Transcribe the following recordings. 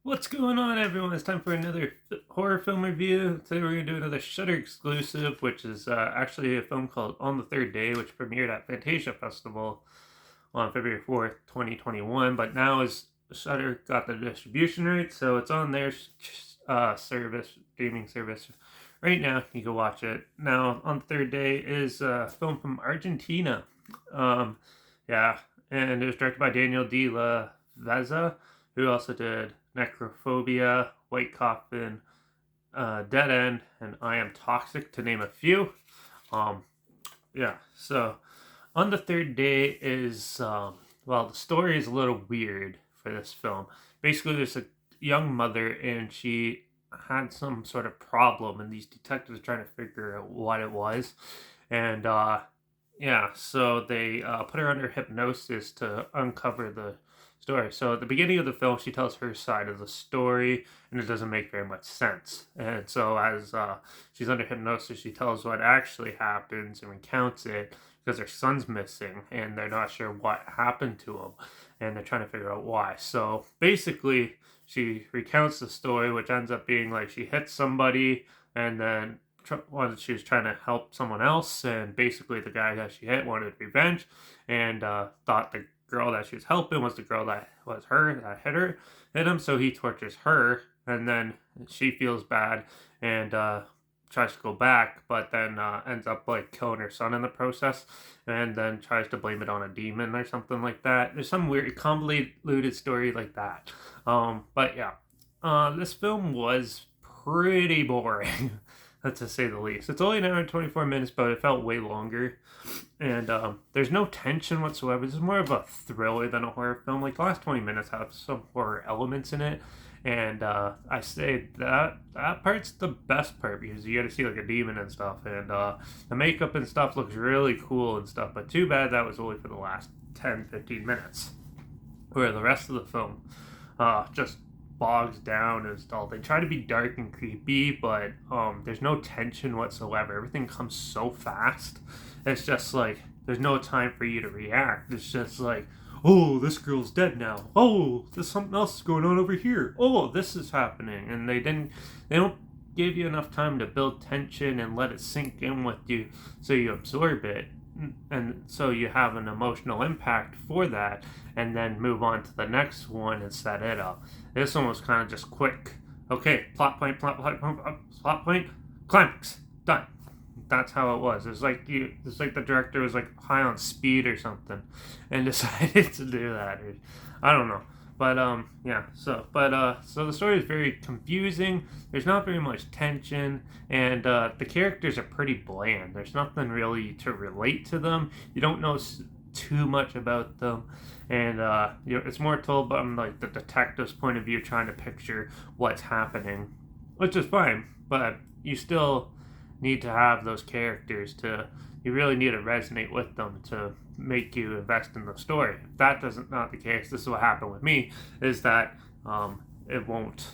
What's going on, everyone? It's time for another horror film review. Today we're going to do another Shudder exclusive, which is actually a film called On the Third Day, which premiered at Fantasia Festival on February 4th, 2021. But now is Shudder got the distribution rights, so it's on their service, streaming service. Right now, you can watch it. Now, On the Third Day is a film from Argentina. Um, yeah, and it was directed by Daniel de la Veza, who also did Necrophobia, White Coffin, Dead End, and I Am Toxic, to name a few. Um, yeah, so On the Third Day is, well, the story is a little weird for this film. Basically, there's a young mother, and she had some sort of problem, and these detectives are trying to figure out what it was. And, yeah, so they put her under hypnosis to uncover the story. So at the beginning of the film, she tells her side of the story, and it doesn't make very much sense. And so as she's under hypnosis, she tells what actually happens and recounts it because their son's missing, and they're not sure what happened to him, and they're trying to figure out why. So basically, she recounts the story, which ends up being like she hits somebody, and then she was trying to help someone else, and basically the guy that she hit wanted revenge, and thought the girl that she was helping was the girl that was her that hit him. So he tortures her, and then she feels bad and tries to go back, but then ends up like killing her son in the process, and then tries to blame it on a demon or something like that. There's some weird convoluted story like that. But yeah, this film was pretty boring. To say the least. It's only an hour and 24 minutes, but it felt way longer. And there's no tension whatsoever. This is more of a thriller than a horror film. Like, the last 20 minutes have some horror elements in it. And I say that part's the best part because you get to see like a demon and stuff. And the makeup and stuff looks really cool and stuff. But too bad that was only for the last 10-15 minutes. Where the rest of the film just bogs down and stuff. They try to be dark and creepy, but there's no tension whatsoever. Everything comes so fast. It's just like there's no time for you to react. It's just like, oh, this girl's dead now. Oh, there's something else going on over here. Oh, this is happening, and they don't give you enough time to build tension and let it sink in with you, so you absorb it, and so you have an emotional impact for that, and then move on to the next one and set it up. This one was kind of just quick. Okay, plot point, climax, done. That's how it was. It's like the director was like high on speed or something, and decided to do that. Or, I don't know. But yeah. So the story is very confusing. There's not very much tension, and the characters are pretty bland. There's nothing really to relate to them. You don't know too much about them, and it's more told from like the detective's point of view, trying to picture what's happening, which is fine. But you still need to have those characters to. You really need to resonate with them to make you invest in the story. If that doesn't not the case, this is what happened with me. Is that it won't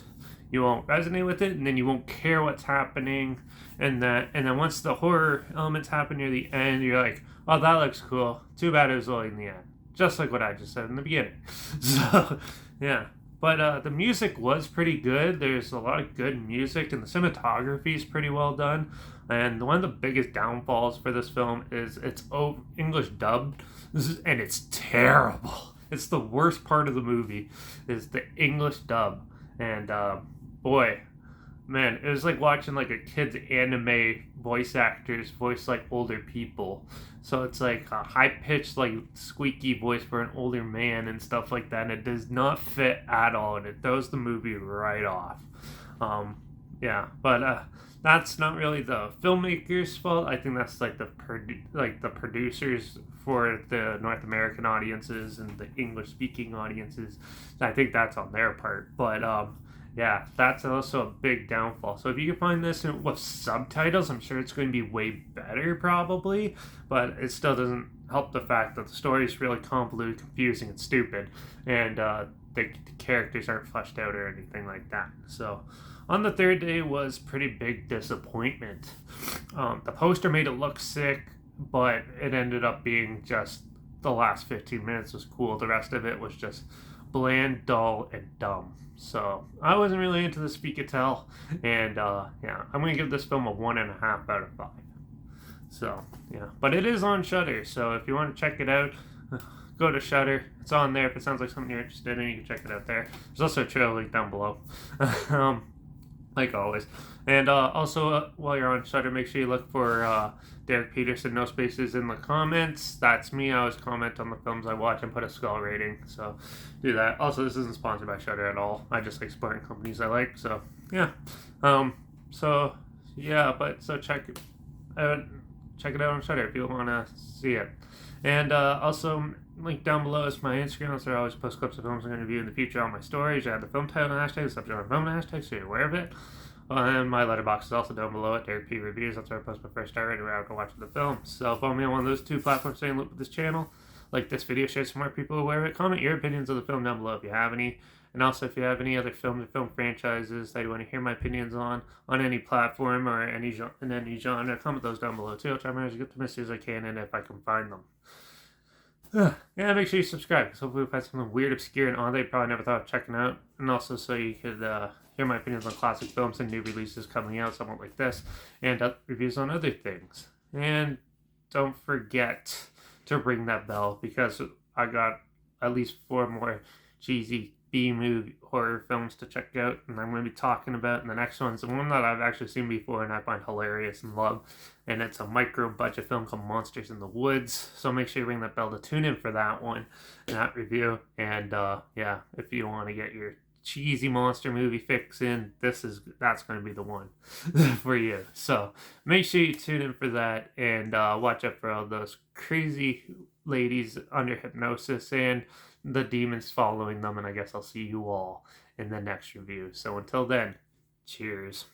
you won't resonate with it, and then you won't care what's happening, and then once the horror elements happen near the end, you're like, oh, that looks cool. Too bad it was only in the end, just like what I just said in the beginning. So yeah. But the music was pretty good. There's a lot of good music, and the cinematography is pretty well done. And one of the biggest downfalls for this film is it's English dubbed, and it's terrible. It's the worst part of the movie, is the English dub. And boy, man, it was like watching like a kid's anime voice actors voice like older people. So it's like a high pitched, like squeaky voice for an older man and stuff like that. And it does not fit at all, and it throws the movie right off. Yeah, but that's not really the filmmaker's fault. I think that's like the producers for the North American audiences and the English speaking audiences. I think that's on their part. But yeah, that's also a big downfall. So if you can find this with subtitles, I'm sure it's going to be way better probably, but it still doesn't help the fact that the story is really convoluted, confusing, and stupid, and the characters aren't fleshed out or anything like that. So On the Third Day was pretty big disappointment. The poster made it look sick, but it ended up being just the last 15 minutes was cool. The rest of it was just bland, dull, and dumb. So I wasn't really into the Speak It Tell, and yeah, I'm gonna give this film a 1.5 out of 5. So yeah, but it is on Shudder, so if you want to check it out, go to Shudder. It's on there. If it sounds like something you're interested in, you can check it out there. There's also a trailer link down below, like always. And also, while you're on Shudder, make sure you look for Derek Peterson, no spaces in the comments. That's me. I always comment on the films I watch and put a skull rating, so do that. Also, this isn't sponsored by Shudder at all. I just like supporting companies I like, so yeah. So yeah, but so check it out on Shudder if you want to see it. And also, link down below is my Instagram. That's where I always post clips of films I'm going to review in the future on my stories. I have the film title and hashtag, the subject on the film and hashtag, so you're aware of it. And my Letterbox is also down below at Derek P Reviews. That's where I post my first star rating where I go watch the film. So follow me on one of those 2 platforms, stay in loop with this channel. Like this video, share some more people aware of it. Comment your opinions of the film down below if you have any. And also, if you have any other film franchises that you want to hear my opinions on any platform or in any genre, comment those down below too. I'll try my best to get them as soon as I can and if I can find them. Yeah, make sure you subscribe because hopefully we'll find something weird, obscure, and odd that you probably never thought of checking out. And also so you could hear my opinions on classic films and new releases coming out, somewhat like this, and reviews on other things. And don't forget to ring that bell because I got at least 4 more cheesy B-movie horror films to check out, and I'm going to be talking about. And the next one's the one that I've actually seen before and I find hilarious and love, and it's a micro-budget film called Monsters in the Woods. So make sure you ring that bell to tune in for that one and that review. And yeah, if you want to get your cheesy monster movie fix in, that's going to be the one for you. So make sure you tune in for that and watch out for all those crazy ladies under hypnosis and the demons following them. And I guess I'll see you all in the next review. So until then, cheers.